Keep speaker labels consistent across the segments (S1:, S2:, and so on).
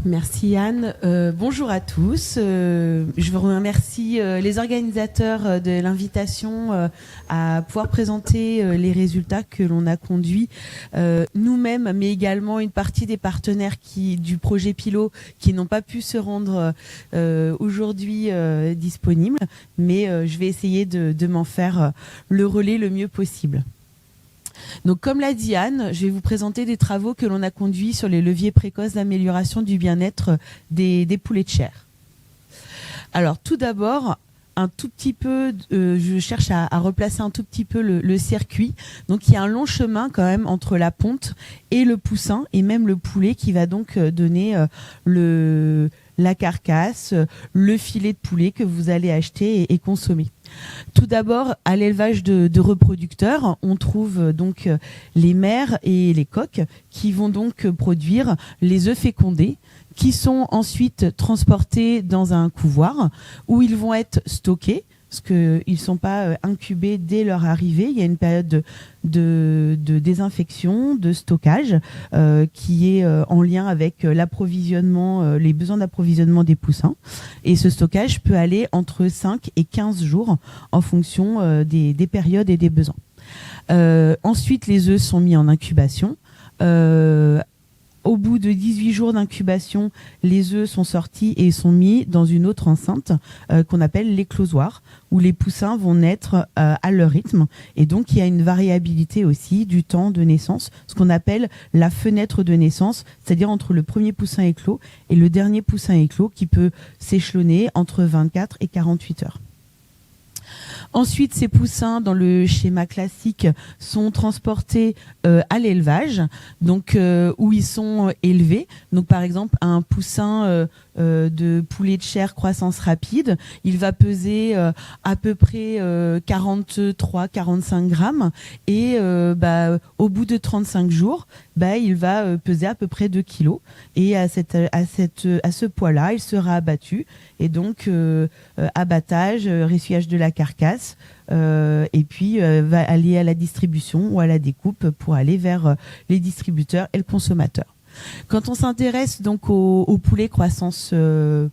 S1: Merci Anne. Bonjour à tous. Je vous remercie les organisateurs de l'invitation à pouvoir présenter les résultats que l'on a conduits nous-mêmes, mais également une partie des partenaires du projet Pilot qui n'ont pas pu se rendre aujourd'hui disponibles. Mais je vais essayer de m'en faire le relais le mieux possible. Donc, comme l'a dit Anne, je vais vous présenter des travaux que l'on a conduits sur les leviers précoces d'amélioration du bien-être des poulets de chair. Alors, tout d'abord, un tout petit peu, je cherche à replacer un tout petit peu le circuit. Donc, il y a un long chemin quand même entre la ponte et le poussin, et même le poulet qui va donc donner la carcasse, le filet de poulet que vous allez acheter et consommer. Tout d'abord, à l'élevage de reproducteurs, on trouve donc les mères et les coqs qui vont donc produire les œufs fécondés qui sont ensuite transportés dans un couvoir où ils vont être stockés parce qu'ils ne sont pas incubés dès leur arrivée. Il y a une période de désinfection, de stockage qui est en lien avec l'approvisionnement, les besoins d'approvisionnement des poussins. Et ce stockage peut aller entre 5 et 15 jours en fonction des périodes et des besoins. Ensuite, les œufs sont mis en incubation. Au bout de 18 jours d'incubation, les œufs sont sortis et sont mis dans une autre enceinte qu'on appelle l'éclosoir, où les poussins vont naître à leur rythme. Et donc, il y a une variabilité aussi du temps de naissance, ce qu'on appelle la fenêtre de naissance, c'est-à-dire entre le premier poussin éclos et le dernier poussin éclos qui peut s'échelonner entre 24 et 48 heures. Ensuite, ces poussins, dans le schéma classique, sont transportés à l'élevage, donc où ils sont élevés. Donc, par exemple, un poussin de poulet de chair croissance rapide, il va peser à peu près 43-45 grammes et au bout de 35 jours, il va peser à peu près 2 kilos. Et à ce poids-là, il sera abattu. Et donc, abattage, ressuyage de la carcasse, et puis va aller à la distribution ou à la découpe pour aller vers les distributeurs et le consommateur. Quand on s'intéresse donc au poulet croissance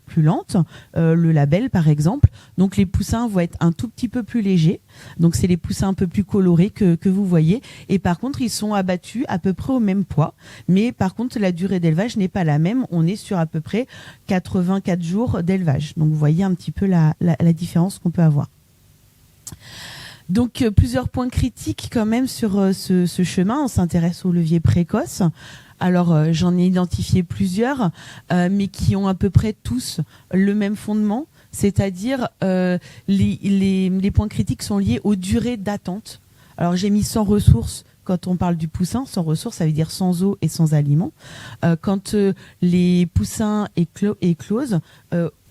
S1: plus lente, le label par exemple, donc les poussins vont être un tout petit peu plus légers. Donc c'est les poussins un peu plus colorés que vous voyez. Et par contre, ils sont abattus à peu près au même poids. Mais par contre, la durée d'élevage n'est pas la même. On est sur à peu près 84 jours d'élevage. Donc vous voyez un petit peu la différence qu'on peut avoir. Donc plusieurs points critiques quand même sur ce chemin. On s'intéresse aux leviers précoces. Alors j'en ai identifié plusieurs, mais qui ont à peu près tous le même fondement, c'est-à-dire les points critiques sont liés aux durées d'attente. Alors j'ai mis sans ressources. Quand on parle du poussin, sans ressources, ça veut dire sans eau et sans aliments. Quand les poussins éclosent,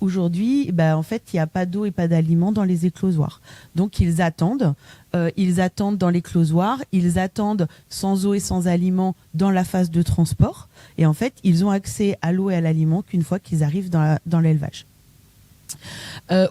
S1: aujourd'hui, en fait, il n'y a pas d'eau et pas d'aliments dans les éclosoirs. Donc, ils attendent dans l'éclosoir, ils attendent sans eau et sans aliments dans la phase de transport. Et en fait, ils ont accès à l'eau et à l'aliment qu'une fois qu'ils arrivent dans l'élevage.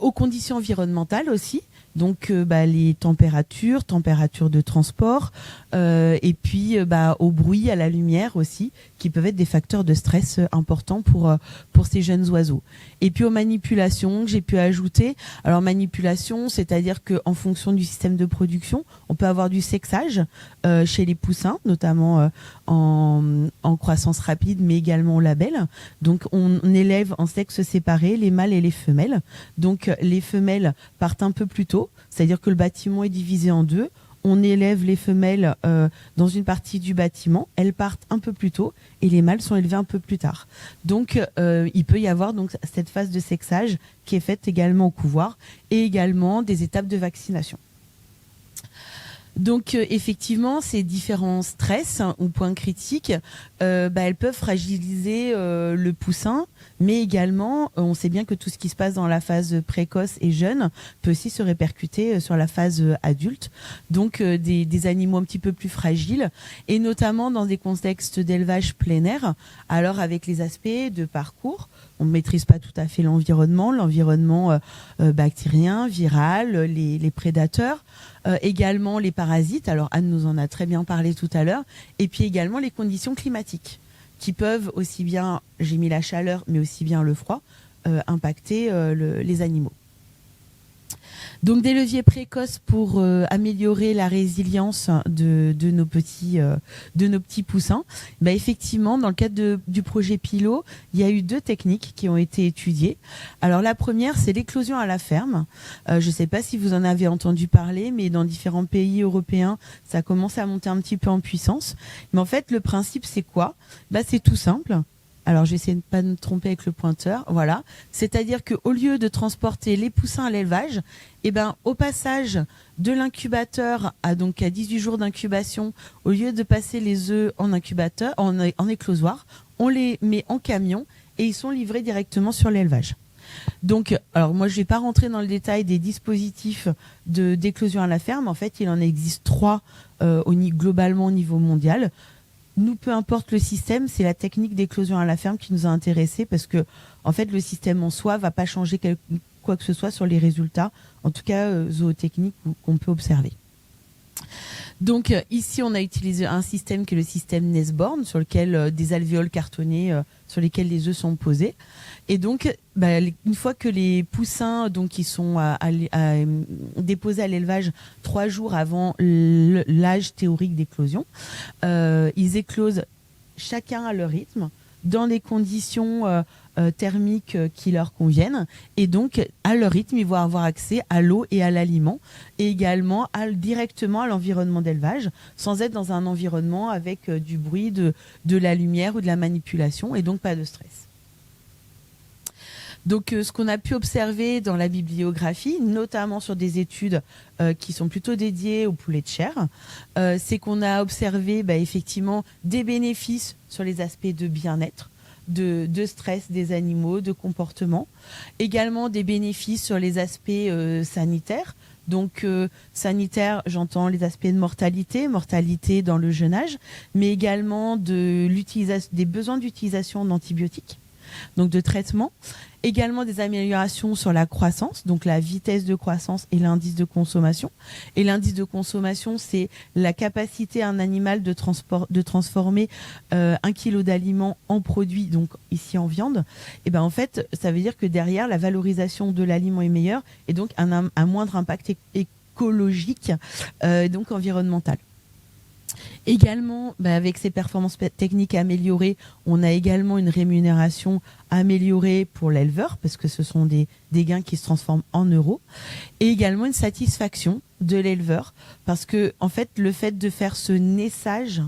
S1: Aux conditions environnementales aussi. Donc les températures de transport et puis au bruit, à la lumière aussi, qui peuvent être des facteurs de stress importants pour ces jeunes oiseaux. Et puis aux manipulations que j'ai pu ajouter. Alors manipulation, c'est-à-dire que en fonction du système de production, on peut avoir du sexage chez les poussins, notamment en croissance rapide, mais également au label. Donc on élève en sexe séparé les mâles et les femelles. Donc les femelles partent un peu plus tôt, c'est-à-dire que le bâtiment est divisé en deux. On élève les femelles dans une partie du bâtiment, elles partent un peu plus tôt et les mâles sont élevés un peu plus tard. Donc il peut y avoir donc cette phase de sexage qui est faite également au couvoir et également des étapes de vaccination. Donc effectivement, ces différents stress ou points critiques, elles peuvent fragiliser le poussin, mais également, on sait bien que tout ce qui se passe dans la phase précoce et jeune peut aussi se répercuter sur la phase adulte. Donc des animaux un petit peu plus fragiles, et notamment dans des contextes d'élevage plein air, alors avec les aspects de parcours, on ne maîtrise pas tout à fait l'environnement bactérien, viral, les prédateurs, également les parasites. Alors Anne nous en a très bien parlé tout à l'heure, et puis également les conditions climatiques qui peuvent aussi bien, j'ai mis la chaleur, mais aussi bien le froid, impacter les animaux. Donc des leviers précoces pour améliorer la résilience de nos petits poussins. Bah, effectivement, dans le cadre du projet Pilot, il y a eu 2 techniques qui ont été étudiées. Alors la première, c'est l'éclosion à la ferme. Je ne sais pas si vous en avez entendu parler, mais dans différents pays européens, ça commence à monter un petit peu en puissance. Mais en fait, le principe, c'est quoi ? Bah, c'est tout simple. Alors, je vais essayer de ne pas me tromper avec le pointeur. Voilà. C'est-à-dire qu'au lieu de transporter les poussins à l'élevage, eh ben, au passage de l'incubateur à 18 jours d'incubation, au lieu de passer les œufs en incubateur, en éclosoir, on les met en camion et ils sont livrés directement sur l'élevage. Donc, alors moi, je vais pas rentrer dans le détail des dispositifs d'éclosion à la ferme. En fait, il en existe 3 globalement au niveau mondial. Nous, peu importe le système, c'est la technique d'éclosion à la ferme qui nous a intéressés parce que, en fait, le système en soi va pas changer quoi que ce soit sur les résultats, en tout cas zootechniques qu'on peut observer. Donc ici, on a utilisé un système qui est le système Nesborn, sur lequel des alvéoles cartonnés sur lesquels les œufs sont posés. Et donc, une fois que les poussins qui sont déposés à l'élevage 3 jours avant l'âge théorique d'éclosion, ils éclosent chacun à leur rythme, dans des conditions thermiques qui leur conviennent. Et donc, à leur rythme, ils vont avoir accès à l'eau et à l'aliment, et également directement à l'environnement d'élevage, sans être dans un environnement avec du bruit, de la lumière ou de la manipulation, et donc pas de stress. Donc, ce qu'on a pu observer dans la bibliographie, notamment sur des études qui sont plutôt dédiées au poulet de chair, c'est qu'on a observé effectivement des bénéfices sur les aspects de bien-être, de stress des animaux, de comportement. Également des bénéfices sur les aspects sanitaires. Donc, sanitaire, j'entends les aspects de mortalité dans le jeune âge, mais également des besoins d'utilisation d'antibiotiques, donc de traitement. Également des améliorations sur la croissance, donc la vitesse de croissance et l'indice de consommation. Et l'indice de consommation, c'est la capacité à un animal de transformer 1 kilo d'aliments en produit, donc ici en viande. Et en fait, ça veut dire que derrière, la valorisation de l'aliment est meilleure et donc un moindre impact écologique, donc environnemental. Également, avec ces performances techniques améliorées, on a également une rémunération améliorée pour l'éleveur parce que ce sont des gains qui se transforment en euros, et également une satisfaction de l'éleveur parce que en fait, le fait de faire ce naissage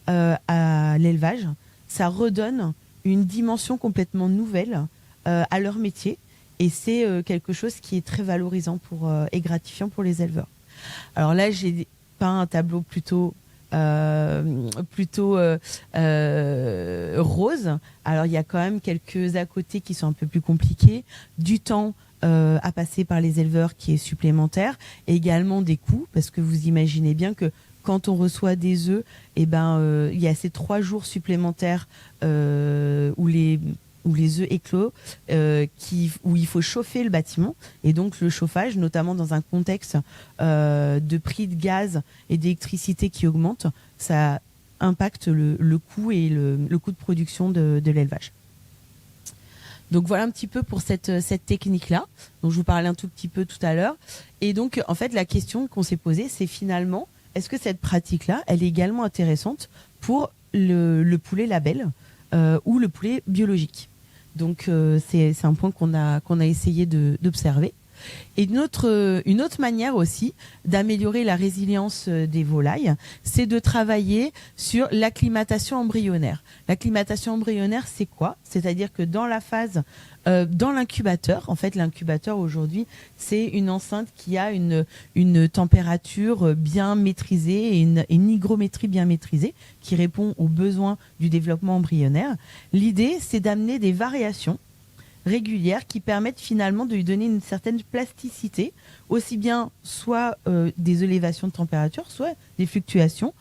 S1: à l'élevage, ça redonne une dimension complètement nouvelle à leur métier, et c'est quelque chose qui est très valorisant et gratifiant pour les éleveurs. Alors là, j'ai peint un tableau plutôt rose. Alors il y a quand même quelques à côté qui sont un peu plus compliqués, du temps à passer par les éleveurs qui est supplémentaire, et également des coûts, parce que vous imaginez bien que quand on reçoit des œufs, il y a ces 3 jours supplémentaires où les œufs éclos, où il faut chauffer le bâtiment. Et donc le chauffage, notamment dans un contexte de prix de gaz et d'électricité qui augmente, ça impacte le coût et le coût de production de l'élevage. Donc voilà un petit peu pour cette technique-là, dont je vous parlais un tout petit peu tout à l'heure. Et donc, en fait, la question qu'on s'est posée, c'est finalement, est-ce que cette pratique-là, elle est également intéressante pour le poulet label ou le poulet biologique ? Donc c'est un point qu'on a essayé d'observer. Et une autre manière aussi d'améliorer la résilience des volailles, c'est de travailler sur l'acclimatation embryonnaire. L'acclimatation embryonnaire, c'est quoi ? C'est-à-dire que dans la phase, dans l'incubateur, en fait, l'incubateur aujourd'hui, c'est une enceinte qui a une température bien maîtrisée et une hygrométrie bien maîtrisée qui répond aux besoins du développement embryonnaire. L'idée, c'est d'amener des variations régulières qui permettent finalement de lui donner une certaine plasticité, aussi bien soit des élévations de température, soit des fluctuations,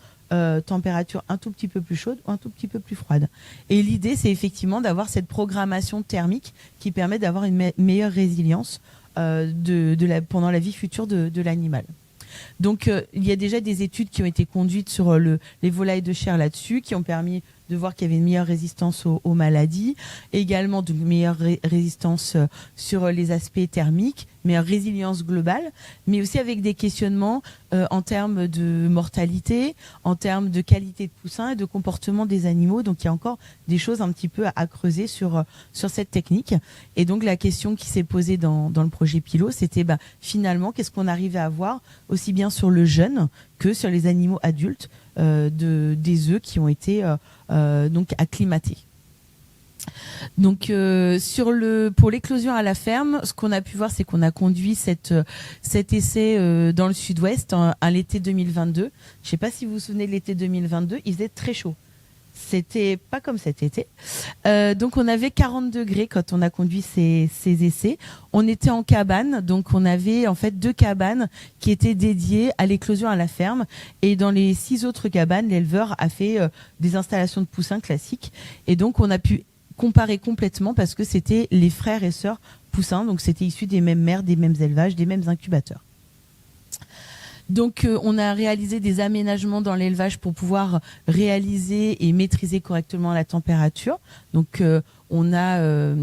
S1: température un tout petit peu plus chaude ou un tout petit peu plus froide. Et l'idée, c'est effectivement d'avoir cette programmation thermique qui permet d'avoir une meilleure résilience pendant la vie future de l'animal. Donc il y a déjà des études qui ont été conduites sur les volailles de chair là-dessus, qui ont permis de voir qu'il y avait une meilleure résistance aux maladies, également de meilleure résistance sur les aspects thermiques, meilleure résilience globale, mais aussi avec des questionnements en termes de mortalité, en termes de qualité de poussin et de comportement des animaux. Donc il y a encore des choses un petit peu à creuser sur cette technique. Et donc la question qui s'est posée dans le projet Pilot, c'était finalement qu'est-ce qu'on arrivait à avoir aussi bien sur le jeune que sur les animaux adultes des œufs qui ont été donc acclimatés. Donc pour l'éclosion à la ferme, ce qu'on a pu voir, c'est qu'on a conduit cet essai dans le sud-ouest à l'été 2022. Je ne sais pas si vous vous souvenez de l'été 2022, il faisait très chaud. C'était pas comme cet été. Donc on avait 40 degrés quand on a conduit ces essais. On était en cabane, donc on avait en fait 2 cabanes qui étaient dédiées à l'éclosion à la ferme. Et dans les 6 autres cabanes, l'éleveur a fait des installations de poussins classiques. Et donc on a pu comparer complètement parce que c'était les frères et sœurs poussins, donc c'était issu des mêmes mères, des mêmes élevages, des mêmes incubateurs. Donc on a réalisé des aménagements dans l'élevage pour pouvoir réaliser et maîtriser correctement la température. Donc on a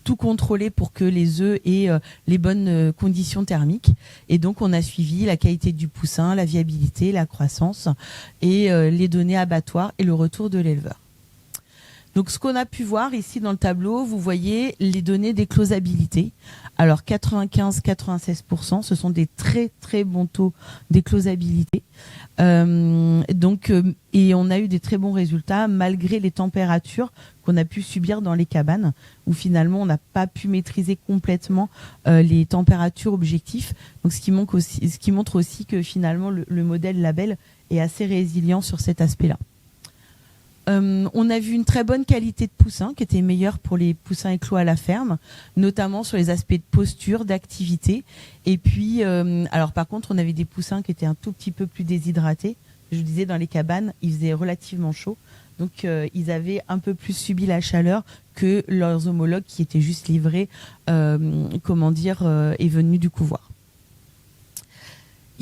S1: tout contrôlé pour que les œufs aient les bonnes conditions thermiques. Et donc on a suivi la qualité du poussin, la viabilité, la croissance et les données abattoirs et le retour de l'éleveur. Donc, ce qu'on a pu voir ici dans le tableau, vous voyez les données d'éclosabilité. Alors, 95-96%, ce sont des très, très bons taux d'éclosabilité. Et on a eu des très bons résultats malgré les températures qu'on a pu subir dans les cabanes, où finalement, on n'a pas pu maîtriser complètement les températures objectives. Donc, ce qui montre aussi que finalement, le modèle Label est assez résilient sur cet aspect-là. On a vu une très bonne qualité de poussin qui était meilleure pour les poussins éclos à la ferme, notamment sur les aspects de posture, d'activité. Et puis, alors par contre, on avait des poussins qui étaient un tout petit peu plus déshydratés. Je vous disais, dans les cabanes, il faisait relativement chaud. Donc, ils avaient un peu plus subi la chaleur que leurs homologues qui étaient juste livrés, et venus du couvoir.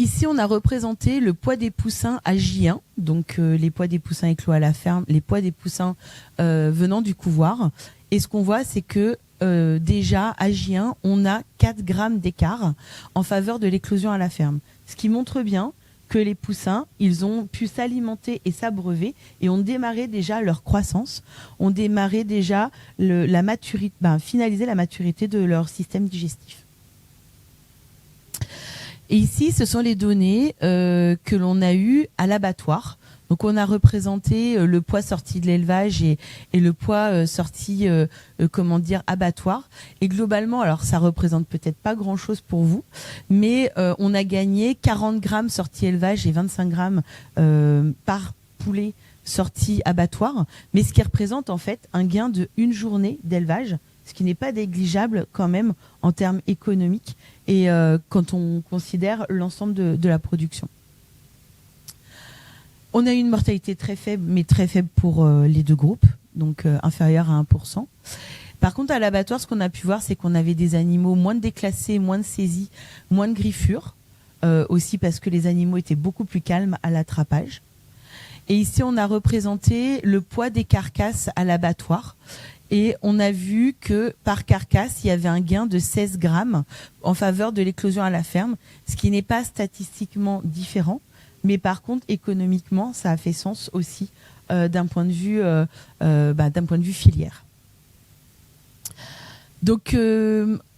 S1: Ici, on a représenté le poids des poussins à J1, donc les poids des poussins éclos à la ferme, les poids des poussins venant du couvoir. Et ce qu'on voit, c'est que déjà, à J1, on a 4 grammes d'écart en faveur de l'éclosion à la ferme. Ce qui montre bien que les poussins, ils ont pu s'alimenter et s'abreuver et ont démarré déjà leur croissance, ont démarré déjà finalisé la maturité de leur système digestif. Et ici, ce sont les données que l'on a eues à l'abattoir. Donc, on a représenté le poids sorti de l'élevage et le poids sorti, abattoir. Et globalement, alors ça représente peut-être pas grand-chose pour vous, mais on a gagné 40 grammes sorti élevage et 25 grammes par poulet sorti abattoir. Mais ce qui représente en fait un gain de 1 journée d'élevage, ce qui n'est pas négligeable quand même en termes économiques et quand on considère l'ensemble de la production. On a eu une mortalité très faible, mais très faible pour les 2 groupes, donc inférieure à 1%. Par contre, à l'abattoir, ce qu'on a pu voir, c'est qu'on avait des animaux moins déclassés, moins de saisies, moins de griffures, aussi parce que les animaux étaient beaucoup plus calmes à l'attrapage. Et ici, on a représenté le poids des carcasses à l'abattoir. Et on a vu que par carcasse, il y avait un gain de 16 grammes en faveur de l'éclosion à la ferme, ce qui n'est pas statistiquement différent, mais par contre, économiquement, ça a fait sens aussi d'un point de vue filière. Donc,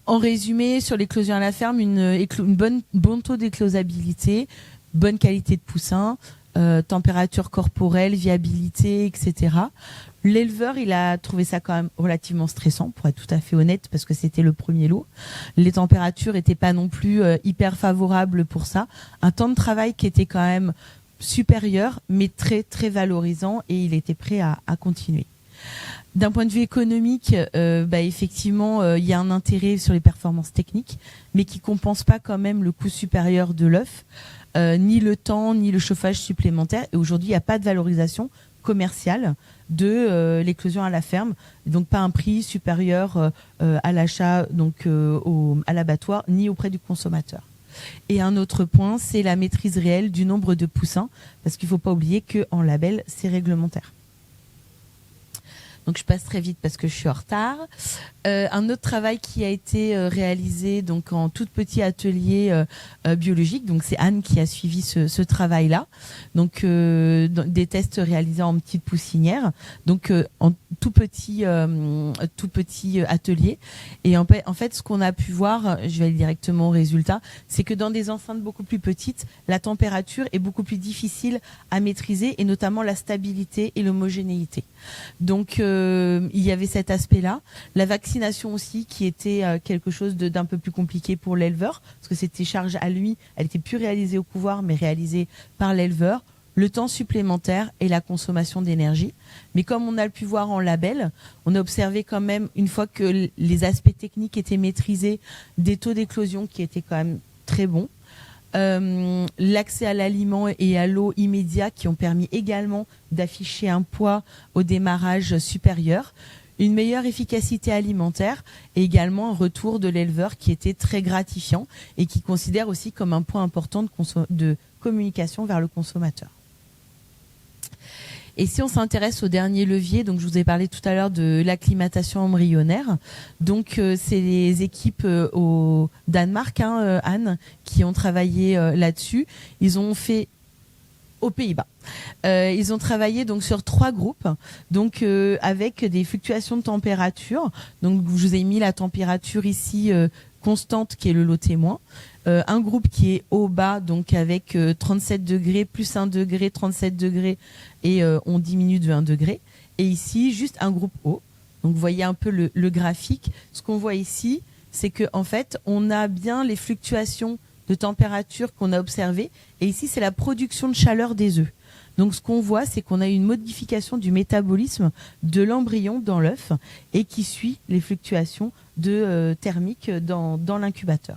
S1: en résumé, sur l'éclosion à la ferme, une bon taux d'éclosabilité, bonne qualité de poussin, température corporelle, viabilité, etc. L'éleveur, il a trouvé ça quand même relativement stressant, pour être tout à fait honnête, parce que c'était le premier lot. Les températures étaient pas non plus hyper favorables pour ça. Un temps de travail qui était quand même supérieur, mais très très valorisant, et il était prêt à continuer. D'un point de vue économique, effectivement, il y a un intérêt sur les performances techniques, mais qui compense pas quand même le coût supérieur de l'œuf, ni le temps, ni le chauffage supplémentaire. Et aujourd'hui, il n'y a pas de valorisation commerciale de l'éclosion à la ferme, donc pas un prix supérieur à l'achat, donc à l'abattoir, ni auprès du consommateur. Et un autre point, c'est la maîtrise réelle du nombre de poussins, parce qu'il ne faut pas oublier qu'en label, c'est réglementaire. Donc je passe très vite parce que je suis en retard. Un autre travail qui a été réalisé donc en tout petit atelier biologique. Donc c'est Anne qui a suivi ce travail-là. Donc des tests réalisés en petites poussinières. Donc en tout petit atelier. Et en fait, ce qu'on a pu voir, je vais aller directement au résultat, c'est que dans des enceintes beaucoup plus petites, la température est beaucoup plus difficile à maîtriser et notamment la stabilité et l'homogénéité. Donc il y avait cet aspect-là. La vaccination aussi qui était quelque chose d'un peu plus compliqué pour l'éleveur parce que c'était charge à lui, elle était plus réalisée au couvoir mais réalisée par l'éleveur. Le temps supplémentaire et la consommation d'énergie. Mais comme on a pu voir en label, on a observé quand même, une fois que les aspects techniques étaient maîtrisés, des taux d'éclosion qui étaient quand même très bons. L'accès à l'aliment et à l'eau immédiat qui ont permis également d'afficher un poids au démarrage supérieur, une meilleure efficacité alimentaire et également un retour de l'éleveur qui était très gratifiant et qui considère aussi comme un point important de communication vers le consommateur. Et si on s'intéresse au dernier levier, donc je vous ai parlé tout à l'heure de l'acclimatation embryonnaire. Donc c'est les équipes au Danemark, Anne, qui ont travaillé là-dessus. Ils ont fait aux Pays-Bas. Ils ont travaillé donc sur 3 groupes, donc avec des fluctuations de température. Donc je vous ai mis la température ici constante qui est le lot témoin. Un groupe qui est au bas, donc avec 37 degrés, plus 1 degré, 37 degrés, et on diminue de 1 degré. Et ici, juste un groupe haut. Donc vous voyez un peu le graphique. Ce qu'on voit ici, c'est que en fait, on a bien les fluctuations de température qu'on a observées. Et ici, c'est la production de chaleur des œufs. Donc ce qu'on voit, c'est qu'on a une modification du métabolisme de l'embryon dans l'œuf et qui suit les fluctuations thermiques dans l'incubateur.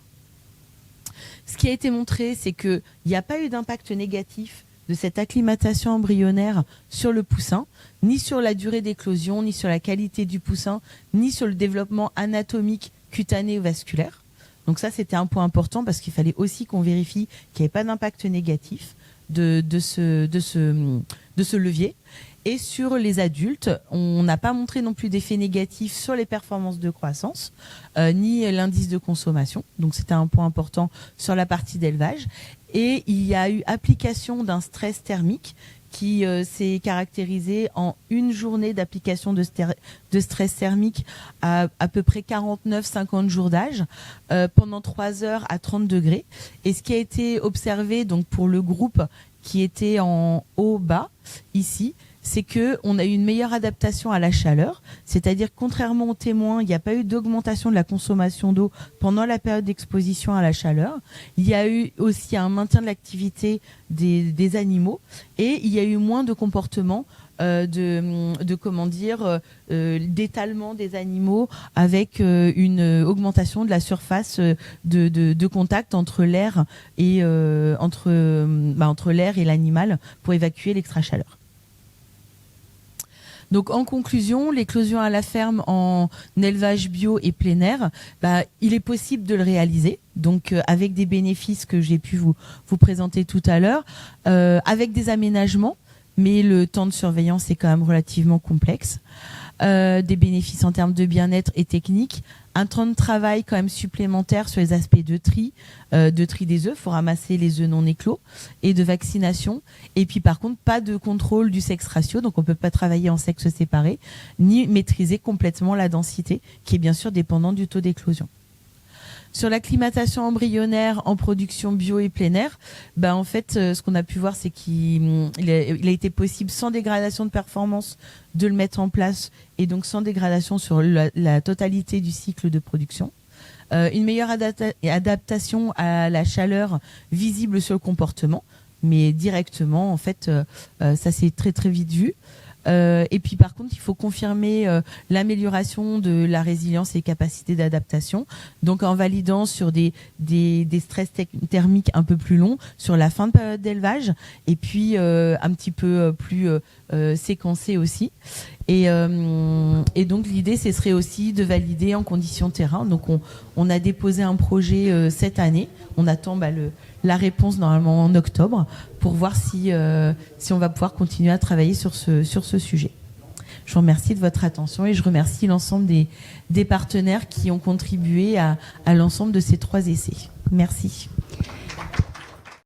S1: Ce qui a été montré, c'est qu'il n'y a pas eu d'impact négatif de cette acclimatation embryonnaire sur le poussin, ni sur la durée d'éclosion, ni sur la qualité du poussin, ni sur le développement anatomique, cutané ou vasculaire. Donc ça, c'était un point important parce qu'il fallait aussi qu'on vérifie qu'il n'y ait pas d'impact négatif de ce levier. Et sur les adultes, on n'a pas montré non plus d'effet négatif sur les performances de croissance, ni l'indice de consommation. Donc c'était un point important sur la partie d'élevage. Et il y a eu application d'un stress thermique qui s'est caractérisé en une journée d'application de stress thermique à peu près 49-50 jours d'âge, pendant 3 heures à 30 degrés. Et ce qui a été observé donc pour le groupe qui était en haut-bas, ici, c'est qu'on a eu une meilleure adaptation à la chaleur, c'est-à-dire que contrairement aux témoins, il n'y a pas eu d'augmentation de la consommation d'eau pendant la période d'exposition à la chaleur. Il y a eu aussi un maintien de l'activité des animaux et il y a eu moins de comportements d'étalement des animaux avec une augmentation de la surface de contact entre l'air et entre l'air et l'animal pour évacuer l'extra-chaleur. Donc en conclusion, l'éclosion à la ferme en élevage bio et plein air, il est possible de le réaliser, donc avec des bénéfices que j'ai pu vous présenter tout à l'heure, avec des aménagements, mais le temps de surveillance est quand même relativement complexe, des bénéfices en termes de bien-être et technique, un temps de travail quand même supplémentaire sur les aspects de tri des œufs, faut ramasser les œufs non éclos, et de vaccination. Et puis par contre, pas de contrôle du sexe ratio, donc on peut pas travailler en sexe séparé, ni maîtriser complètement la densité, qui est bien sûr dépendante du taux d'éclosion. Sur l'acclimatation embryonnaire en production bio et plein air, en fait, ce qu'on a pu voir, c'est qu'il a été possible sans dégradation de performance de le mettre en place et donc sans dégradation sur la totalité du cycle de production. Une meilleure adaptation à la chaleur visible sur le comportement, mais directement, en fait, ça s'est très très vite vu. Et puis par contre, il faut confirmer l'amélioration de la résilience et capacités d'adaptation. Donc en validant sur des stress thermiques un peu plus longs sur la fin de période d'élevage, et puis un petit peu plus séquencé aussi. Et donc l'idée, ce serait aussi de valider en conditions terrain. Donc on a déposé un projet cette année. On attend la réponse normalement en octobre pour voir si on va pouvoir continuer à travailler sur ce sujet. Je vous remercie de votre attention et je remercie l'ensemble des partenaires qui ont contribué à l'ensemble de ces 3 essais. Merci.